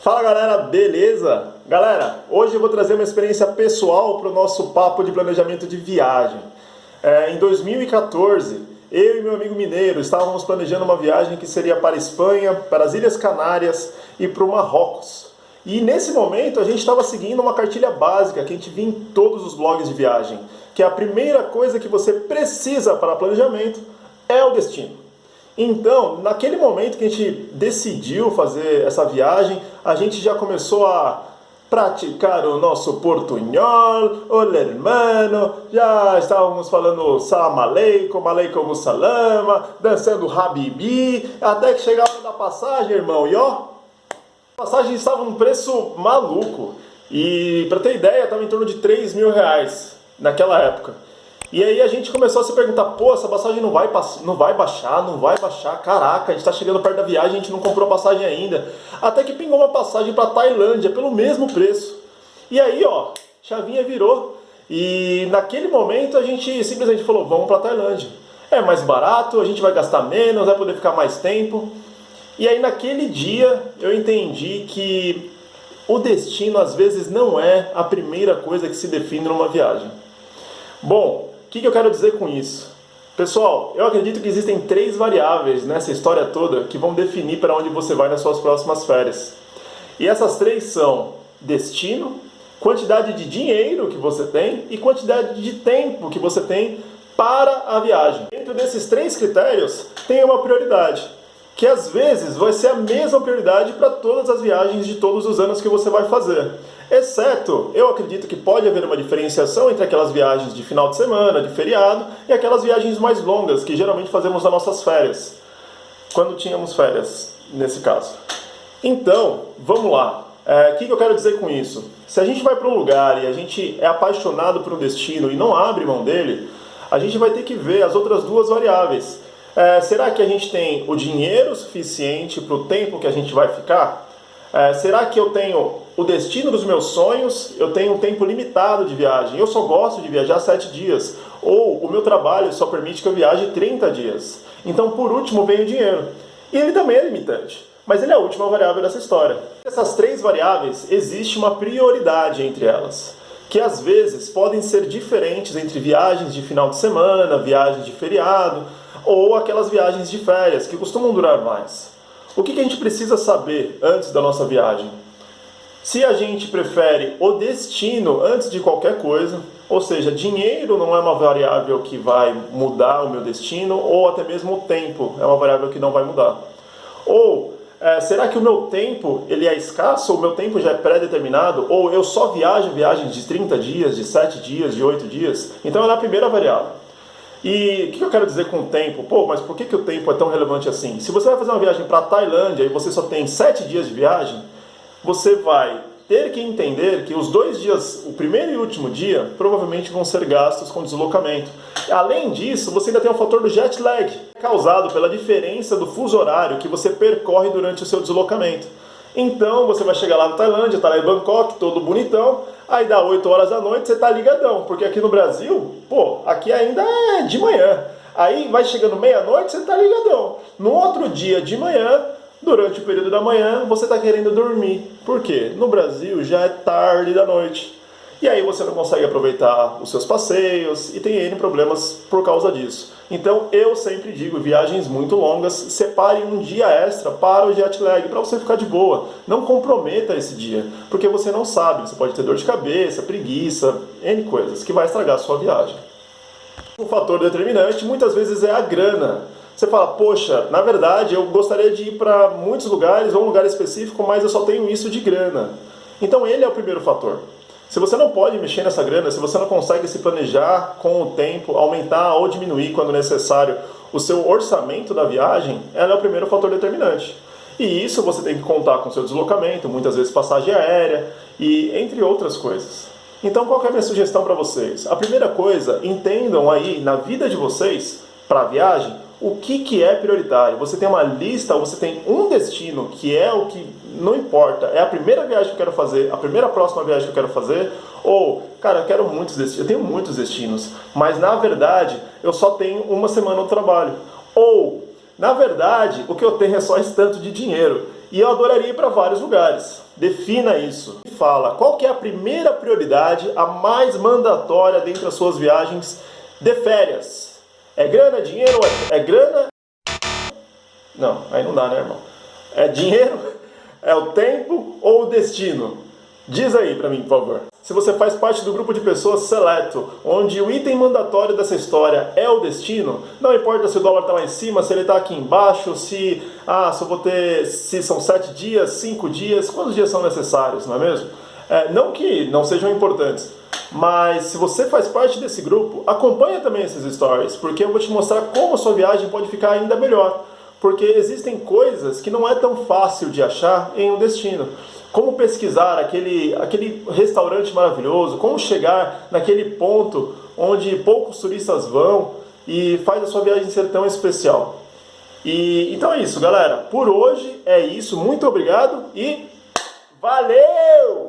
Fala galera, beleza? Galera, hoje eu vou trazer uma experiência pessoal para o nosso papo de planejamento de viagem. Em 2014, eu e meu amigo mineiro estávamos planejando uma viagem que seria para a Espanha, para as Ilhas Canárias e para o Marrocos. E nesse momento a gente estava seguindo uma cartilha básica que a gente via em todos os blogs de viagem, que a primeira coisa que você precisa para planejamento é o destino. Então, naquele momento que a gente decidiu fazer essa viagem, a gente já começou a praticar o nosso portunhol, olá hermano, já estávamos falando salam aleikum, aleikum salama, dançando habibi, até que chegava na passagem, irmão, e ó, a passagem estava num preço maluco, e para ter ideia, estava em torno de R$ 3.000 naquela época. E aí a gente começou a se perguntar, pô, essa passagem não vai baixar, caraca, a gente está chegando perto da viagem, a gente não comprou passagem ainda. Até que pingou uma passagem para Tailândia pelo mesmo preço. E aí, ó, chavinha virou. E naquele momento a gente simplesmente falou, vamos para Tailândia. É mais barato, a gente vai gastar menos, vai poder ficar mais tempo. E aí naquele dia eu entendi que o destino às vezes não é a primeira coisa que se define numa viagem. Bom, o que eu quero dizer com isso? Pessoal, eu acredito que existem 3 variáveis nessa história toda que vão definir para onde você vai nas suas próximas férias. E essas 3 são destino, quantidade de dinheiro que você tem e quantidade de tempo que você tem para a viagem. Dentro desses 3 critérios, tem uma prioridade, que às vezes vai ser a mesma prioridade para todas as viagens de todos os anos que você vai fazer. Exceto, eu acredito que pode haver uma diferenciação entre aquelas viagens de final de semana, de feriado, e aquelas viagens mais longas, que geralmente fazemos nas nossas férias. Quando tínhamos férias, nesse caso. Então, vamos lá. O que eu quero dizer com isso? Se a gente vai para um lugar e a gente é apaixonado por um destino e não abre mão dele, a gente vai ter que ver as outras 2 variáveis. Será que a gente tem o dinheiro suficiente para o tempo que a gente vai ficar? Será que eu tenho o destino dos meus sonhos? Eu tenho um tempo limitado de viagem. Eu só gosto de viajar 7 dias. Ou o meu trabalho só permite que eu viaje 30 dias. Então, por último, vem o dinheiro. E ele também é limitante. Mas ele é a última variável dessa história. Essas 3 variáveis, existe uma prioridade entre elas, que às vezes podem ser diferentes entre viagens de final de semana, viagens de feriado, ou aquelas viagens de férias, que costumam durar mais. O que a gente precisa saber antes da nossa viagem? Se a gente prefere o destino antes de qualquer coisa, ou seja, dinheiro não é uma variável que vai mudar o meu destino, ou até mesmo o tempo é uma variável que não vai mudar. Ou, será que o meu tempo ele é escasso, ou o meu tempo já é pré-determinado, ou eu só viajo viagens de 30 dias, de 7 dias, de 8 dias? Então ela é a primeira variável. E o que eu quero dizer com o tempo? Pô, mas por que o tempo é tão relevante assim? Se você vai fazer uma viagem para a Tailândia e você só tem 7 dias de viagem, você vai ter que entender que os 2 dias, o primeiro e o último dia, provavelmente vão ser gastos com deslocamento. Além disso, você ainda tem o fator do jet lag, causado pela diferença do fuso horário que você percorre durante o seu deslocamento. Então, você vai chegar lá na Tailândia, tá lá em Bangkok, todo bonitão, aí dá 8 horas da noite, você tá ligadão, porque aqui no Brasil, pô, aqui ainda é de manhã. Aí vai chegando meia-noite, você tá ligadão. No outro dia de manhã, durante o período da manhã, você tá querendo dormir. Por quê? No Brasil já é tarde da noite. E aí você não consegue aproveitar os seus passeios e tem N problemas por causa disso. Então eu sempre digo, viagens muito longas, separe um dia extra para o jet lag, para você ficar de boa. Não comprometa esse dia, porque você não sabe, você pode ter dor de cabeça, preguiça, N coisas, que vai estragar a sua viagem. Um fator determinante muitas vezes é a grana. Você fala, poxa, na verdade eu gostaria de ir para muitos lugares ou um lugar específico, mas eu só tenho isso de grana. Então ele é o primeiro fator. Se você não pode mexer nessa grana, se você não consegue se planejar com o tempo, aumentar ou diminuir quando necessário o seu orçamento da viagem, ela é o primeiro fator determinante. E isso você tem que contar com o seu deslocamento, muitas vezes passagem aérea e entre outras coisas. Então qual que é a minha sugestão para vocês? A primeira coisa, entendam aí na vida de vocês, para a viagem, o que é prioritário. Você tem uma lista, você tem um destino que é o que não importa, é a primeira viagem que eu quero fazer, a primeira próxima viagem que eu quero fazer, ou, cara, eu quero muitos destinos, eu tenho muitos destinos, mas na verdade eu só tenho uma semana no trabalho. Ou, na verdade, o que eu tenho é só esse tanto de dinheiro. E eu adoraria ir para vários lugares. Defina isso. Fala, qual que é a primeira prioridade, a mais mandatória dentre as suas viagens de férias? É grana, dinheiro? É grana? Não, aí não dá, né, irmão? É dinheiro? É o tempo ou o destino? Diz aí pra mim, por favor. Se você faz parte do grupo de pessoas seleto, onde o item mandatório dessa história é o destino, não importa se o dólar tá lá em cima, se ele tá aqui embaixo, se eu vou ter, se são 7 dias, 5 dias, quantos dias são necessários, não é mesmo? Não que não sejam importantes, mas se você faz parte desse grupo, acompanha também esses stories, porque eu vou te mostrar como a sua viagem pode ficar ainda melhor. Porque existem coisas que não é tão fácil de achar em um destino. Como pesquisar aquele restaurante maravilhoso, como chegar naquele ponto onde poucos turistas vão e faz a sua viagem ser tão especial. Então é isso, galera. Por hoje é isso. Muito obrigado e valeu!